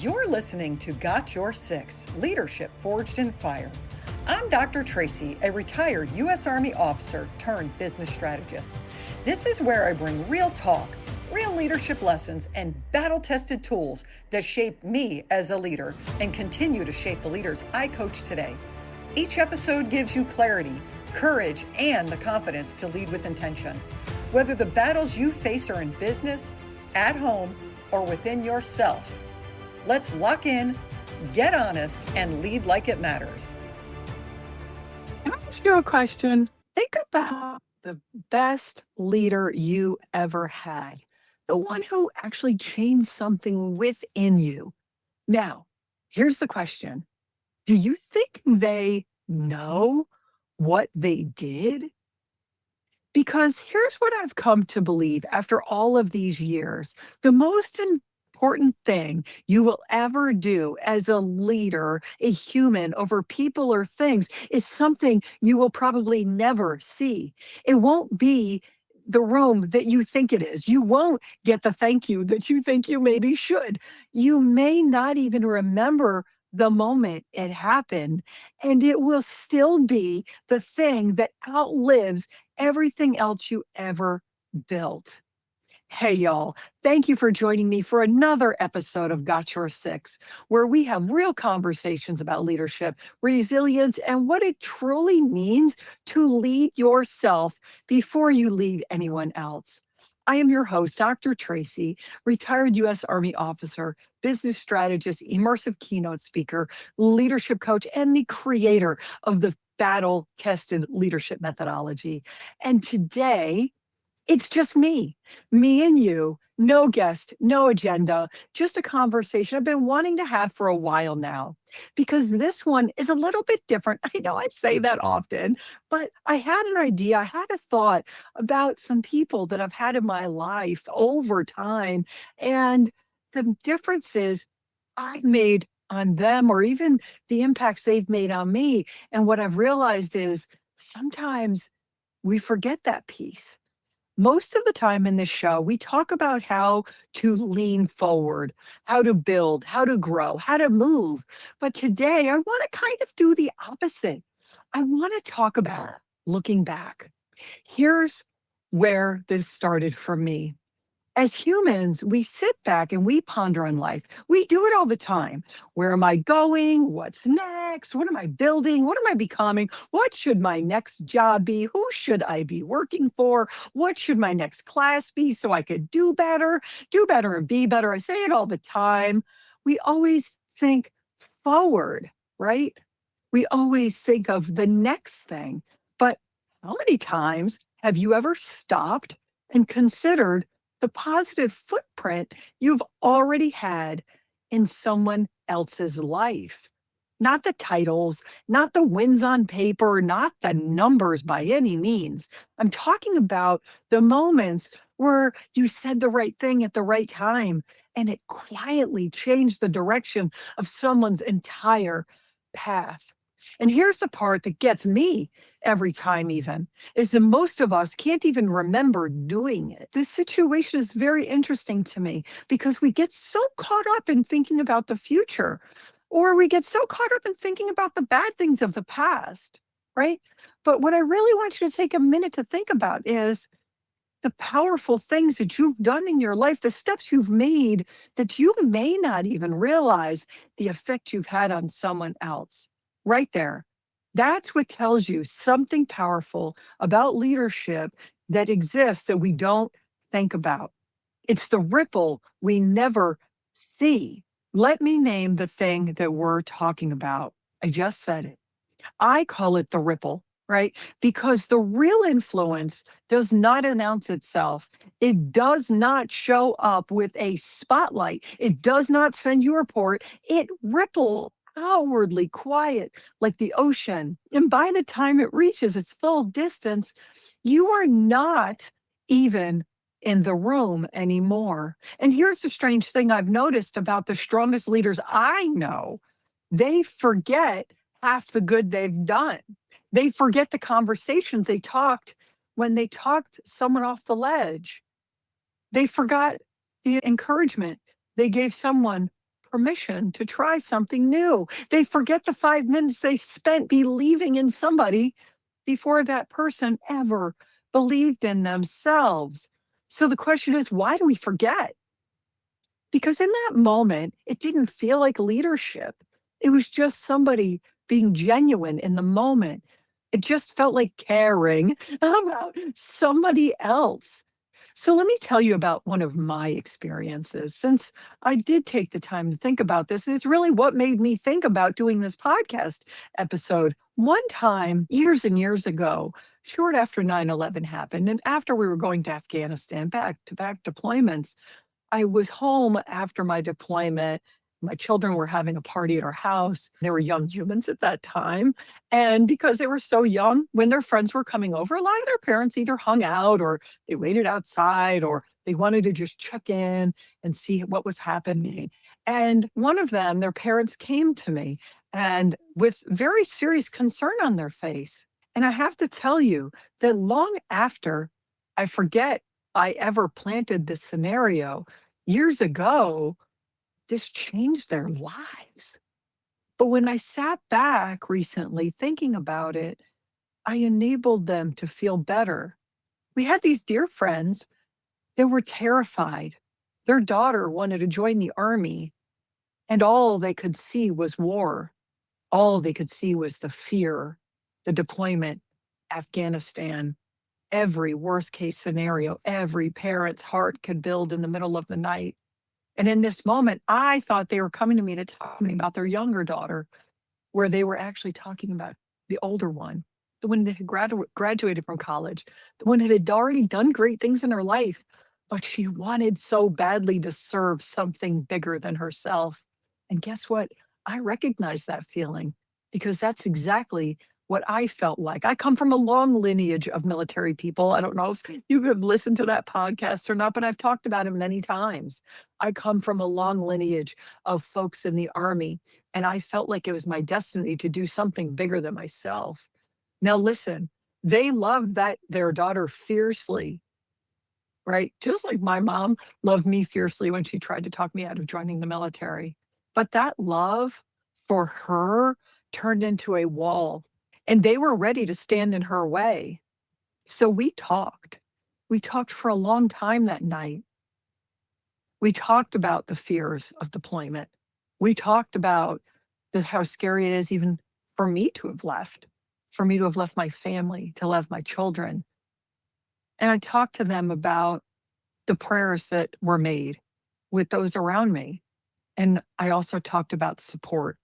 You're listening to Got Your Six, Leadership Forged in Fire. I'm Dr. Traci, a retired U.S. Army officer turned business strategist. This is where I bring real talk, real leadership lessons, and battle-tested tools that shaped me as a leader and continue to shape the leaders I coach today. Each episode gives you clarity, courage, and the confidence to lead with intention. Whether the battles you face are in business, at home, or within yourself, let's lock in, get honest, and lead like it matters. Can I ask you a question? Think about the best leader you ever had, the one who actually changed something within you. Now, here's the question. Do you think they know what they did? Because here's what I've come to believe after all of these years. The most important thing you will ever do as a leader, a human over people or things, is something you will probably never see. It won't be the room that you think it is. You won't get the thank you that you think you maybe should. You may not even remember the moment it happened, and it will still be the thing that outlives everything else you ever built. Hey, y'all. Thank you for joining me for another episode of Got Your Six, where we have real conversations about leadership, resilience, and what it truly means to lead yourself before you lead anyone else. I am your host, Dr. Traci, retired U.S. Army officer, business strategist, immersive keynote speaker, leadership coach, and the creator of the battle-tested leadership methodology. And today, it's just me and you, no guest, no agenda, just a conversation I've been wanting to have for a while now, because this one is a little bit different. I know I say that often, but I had an idea, I had a thought about some people that I've had in my life over time, and the differences I've made on them, or even the impacts they've made on me. And what I've realized is sometimes we forget that piece. Most of the time in this show, we talk about how to lean forward, how to build, how to grow, how to move. But today, I want to kind of do the opposite. I want to talk about looking back. Here's where this started for me. As humans, we sit back and we ponder on life. We do it all the time. Where am I going? What's next? What am I building? What am I becoming? What should my next job be? Who should I be working for? What should my next class be so I could do better and be better? I say it all the time. We always think forward, right? We always think of the next thing. But how many times have you ever stopped and considered the positive footprint you've already had in someone else's life? Not the titles, not the wins on paper, not the numbers by any means. I'm talking about the moments where you said the right thing at the right time, and it quietly changed the direction of someone's entire path. And here's the part that gets me every time, even, is that most of us can't even remember doing it. This situation is very interesting to me because we get so caught up in thinking about the future, or we get so caught up in thinking about the bad things of the past, right? But what I really want you to take a minute to think about is the powerful things that you've done in your life, the steps you've made that you may not even realize the effect you've had on someone else. Right there. That's what tells you something powerful about leadership that exists that we don't think about. It's the ripple we never see. Let me name the thing that we're talking about. I just said it. I call it the ripple, right? Because the real influence does not announce itself. It does not show up with a spotlight. It does not send you a report. It ripples outwardly quiet like the ocean. And by the time it reaches its full distance, you are not even in the room anymore. And here's the strange thing I've noticed about the strongest leaders I know. They forget half the good they've done. They forget the conversations they talked when they talked someone off the ledge. They forgot the encouragement they gave someone permission to try something new. They forget the 5 minutes they spent believing in somebody before that person ever believed in themselves. So the question is, why do we forget? Because in that moment, it didn't feel like leadership. It was just somebody being genuine in the moment. It just felt like caring about somebody else. So let me tell you about one of my experiences, since I did take the time to think about this. And it's really what made me think about doing this podcast episode. One time, years and years ago, short after 9/11 happened, and after we were going to Afghanistan, back to back deployments, I was home after my deployment. My children were having a party at our house. They were young humans at that time. And because they were so young, when their friends were coming over, a lot of their parents either hung out or they waited outside or they wanted to just check in and see what was happening. And one of them, their parents came to me and with very serious concern on their face. And I have to tell you that long after, I forget I ever planted this scenario years ago, this changed their lives. But when I sat back recently thinking about it, I enabled them to feel better. We had these dear friends that were terrified. Their daughter wanted to join the army, and all they could see was war. All they could see was the fear, the deployment, Afghanistan, every worst case scenario, every parent's heart could build in the middle of the night. And in this moment, I thought they were coming to me to talk to me about their younger daughter, where they were actually talking about the older one, the one that had graduated from college, the one that had already done great things in her life, but she wanted so badly to serve something bigger than herself. And guess what? I recognize that feeling because that's exactly what I felt like. I come from a long lineage of military people. I don't know if you have listened to that podcast or not, but I've talked about it many times. I come from a long lineage of folks in the Army, and I felt like it was my destiny to do something bigger than myself. Now, listen, they loved that their daughter fiercely, right? Just like my mom loved me fiercely when she tried to talk me out of joining the military. But that love for her turned into a wall, and they were ready to stand in her way. So we talked. We talked for a long time that night. We talked about the fears of deployment. We talked about how scary it is even for me to have left, for me to have left my family, to left my children. And I talked to them about the prayers that were made with those around me. And I also talked about support.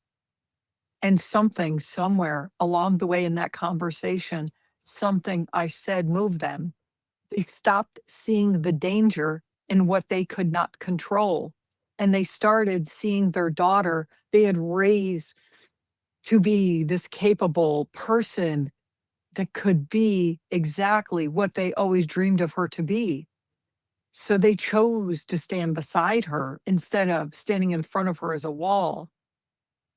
And something somewhere along the way in that conversation, something I said moved them. They stopped seeing the danger in what they could not control. And they started seeing their daughter they had raised to be this capable person that could be exactly what they always dreamed of her to be. So they chose to stand beside her instead of standing in front of her as a wall.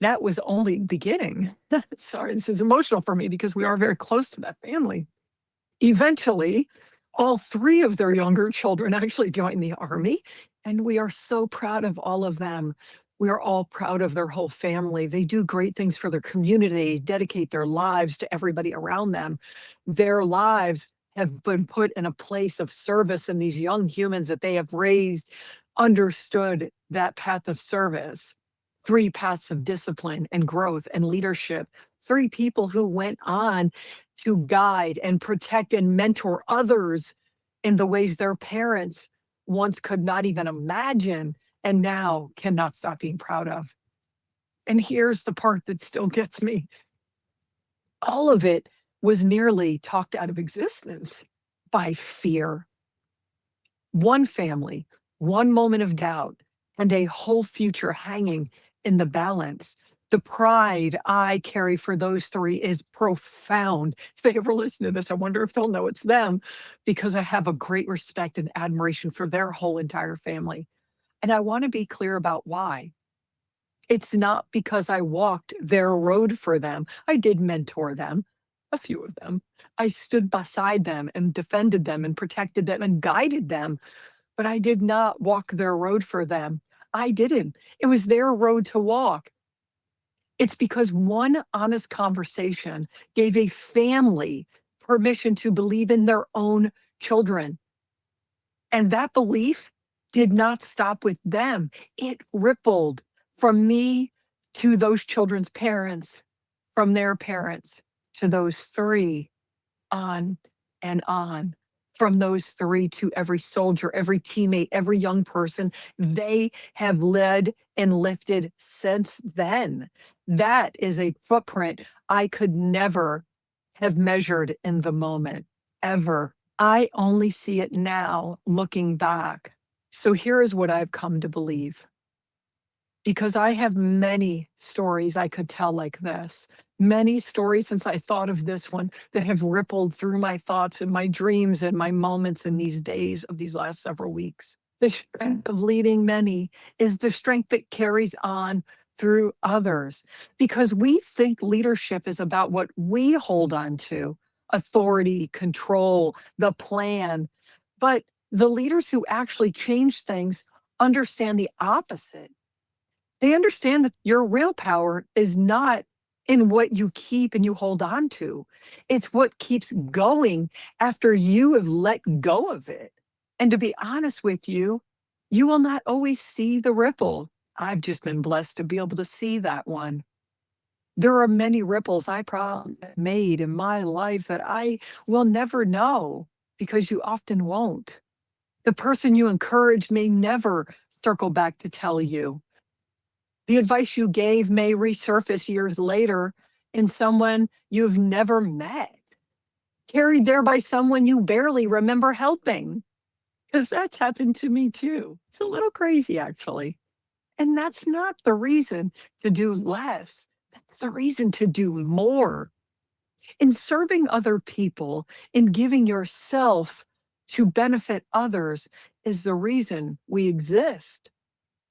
That was only beginning. Sorry, this is emotional for me because we are very close to that family. Eventually, all three of their younger children actually joined the Army, and we are so proud of all of them. We are all proud of their whole family. They do great things for their community, dedicate their lives to everybody around them. Their lives have been put in a place of service, and these young humans that they have raised understood that path of service. Three paths of discipline and growth and leadership. Three people who went on to guide and protect and mentor others in the ways their parents once could not even imagine and now cannot stop being proud of. And here's the part that still gets me. All of it was nearly talked out of existence by fear. One family, one moment of doubt, and a whole future hanging in the balance. The pride I carry for those three is profound. If they ever listen to this, I wonder if they'll know it's them, because I have a great respect and admiration for their whole entire family. And I want to be clear about why. It's not because I walked their road for them. I did mentor them, a few of them. I stood beside them and defended them and protected them and guided them, but I did not walk their road for them. I didn't. It was their road to walk. It's because one honest conversation gave a family permission to believe in their own children. And that belief did not stop with them. It rippled from me to those children's parents, from their parents to those three, on and on. From those three to every soldier, every teammate, every young person they have led and lifted since then. That is a footprint I could never have measured in the moment, ever. I only see it now looking back. So here is what I've come to believe, because I have many stories I could tell like this, many stories since I thought of this one that have rippled through my thoughts and my dreams and my moments in these days of these last several weeks. The strength of leading many is the strength that carries on through others, because we think leadership is about what we hold on to: authority, control, the plan. But the leaders who actually change things understand the opposite. They understand that your real power is not in what you keep and you hold on to. It's what keeps going after you have let go of it. And to be honest with you, you will not always see the ripple. I've just been blessed to be able to see that one. There are many ripples I probably made in my life that I will never know, because you often won't. The person you encouraged may never circle back to tell you. The advice you gave may resurface years later in someone you've never met, carried there by someone you barely remember helping. Because that's happened to me too. It's a little crazy, actually. And that's not the reason to do less. That's the reason to do more. In serving other people, in giving yourself to benefit others, is the reason we exist.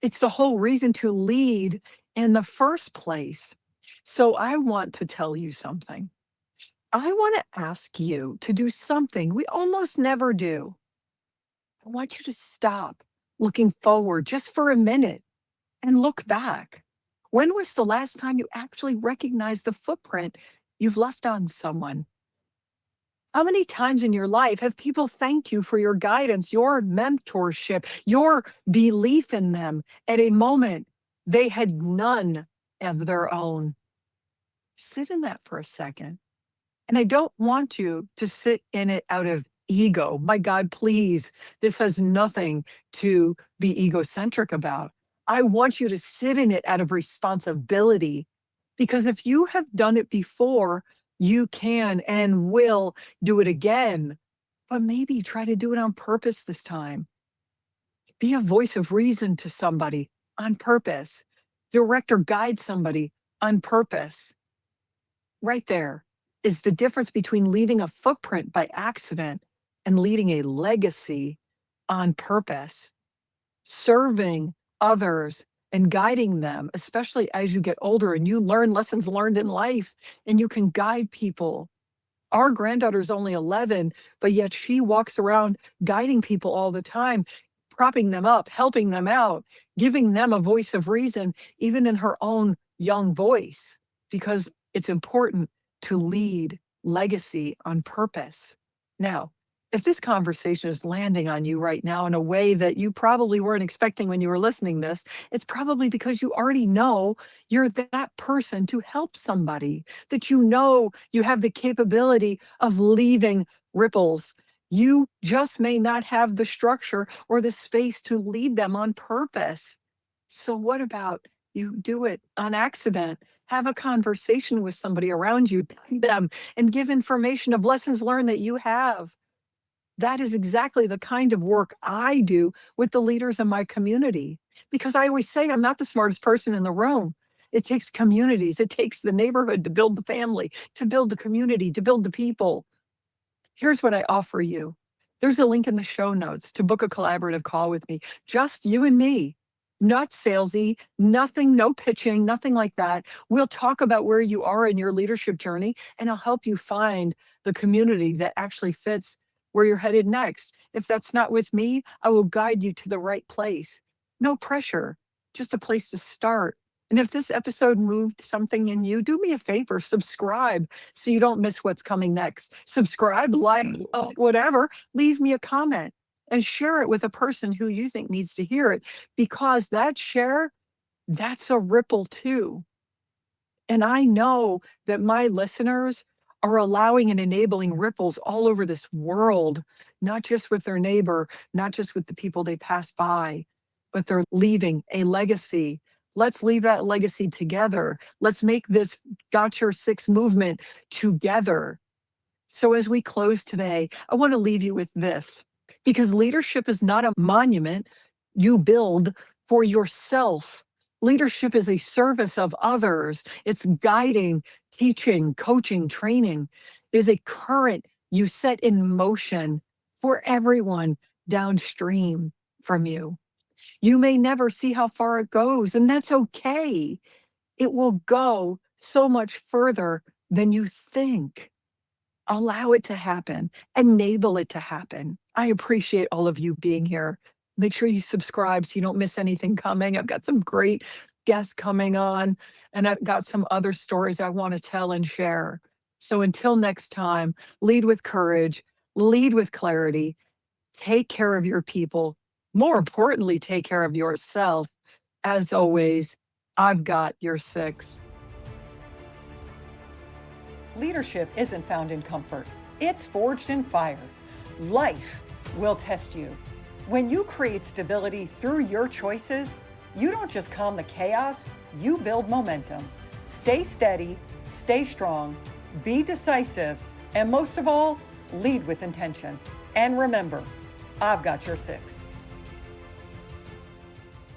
It's the whole reason to lead in the first place. So I want to tell you something. I want to ask you to do something we almost never do. I want you to stop looking forward just for a minute and look back. When was the last time you actually recognized the footprint you've left on someone? How many times in your life have people thanked you for your guidance, your mentorship, your belief in them at a moment they had none of their own? Sit in that for a second. And I don't want you to sit in it out of ego. My God, please, this has nothing to be egocentric about. I want you to sit in it out of responsibility, because if you have done it before, you can and will do it again. But maybe try to do it on purpose this time. Be a voice of reason to somebody on purpose. Direct or guide somebody on purpose. Right there is the difference between leaving a footprint by accident and leading a legacy on purpose. Serving others and guiding them, especially as you get older and you learn lessons learned in life and you can guide people. Our granddaughter's only 11, but yet she walks around guiding people all the time, propping them up, helping them out, giving them a voice of reason, even in her own young voice, because it's important to lead legacy on purpose. Now, if this conversation is landing on you right now in a way that you probably weren't expecting when you were listening to this, it's probably because you already know you're that person to help somebody, that you know you have the capability of leaving ripples. You just may not have the structure or the space to lead them on purpose. So what about you do it on accident? Have a conversation with somebody around you, guide them, and give information of lessons learned that you have. That is exactly the kind of work I do with the leaders in my community, because I always say I'm not the smartest person in the room. It takes communities, it takes the neighborhood to build the family, to build the community, to build the people. Here's what I offer you. There's a link in the show notes to book a collaborative call with me, just you and me. Not salesy, nothing, no pitching, nothing like that. We'll talk about where you are in your leadership journey, and I'll help you find the community that actually fits where you're headed next. If that's not with me, I will guide you to the right place. No pressure. just a place to start. And if this episode moved something in you, do me a favor, subscribe so you don't miss what's coming next. Subscribe, like, whatever, leave me a comment and share it with a person who you think needs to hear it, because that share, that's a ripple too. And I know that my listeners are allowing and enabling ripples all over this world, not just with their neighbor, not just with the people they pass by, but they're leaving a legacy. Let's leave that legacy together. Let's make this Got Your Six movement together. So as we close today, I want to leave you with this, because leadership is not a monument you build for yourself. Leadership is a service of others. It's guiding, teaching, coaching, training. It is a current you set in motion for everyone downstream from you. You may never see how far it goes, and that's okay. It will go so much further than you think. Allow it to happen, enable it to happen. I appreciate all of you being here. Make sure you subscribe so you don't miss anything coming. I've got some great guests coming on, and I've got some other stories I want to tell and share. So until next time, lead with courage, lead with clarity, take care of your people. More importantly, take care of yourself. As always, I've got your six. Leadership isn't found in comfort. It's forged in fire. Life will test you. When you create stability through your choices, you don't just calm the chaos, you build momentum. Stay steady, stay strong, be decisive, and most of all, lead with intention. And remember, I've got your six.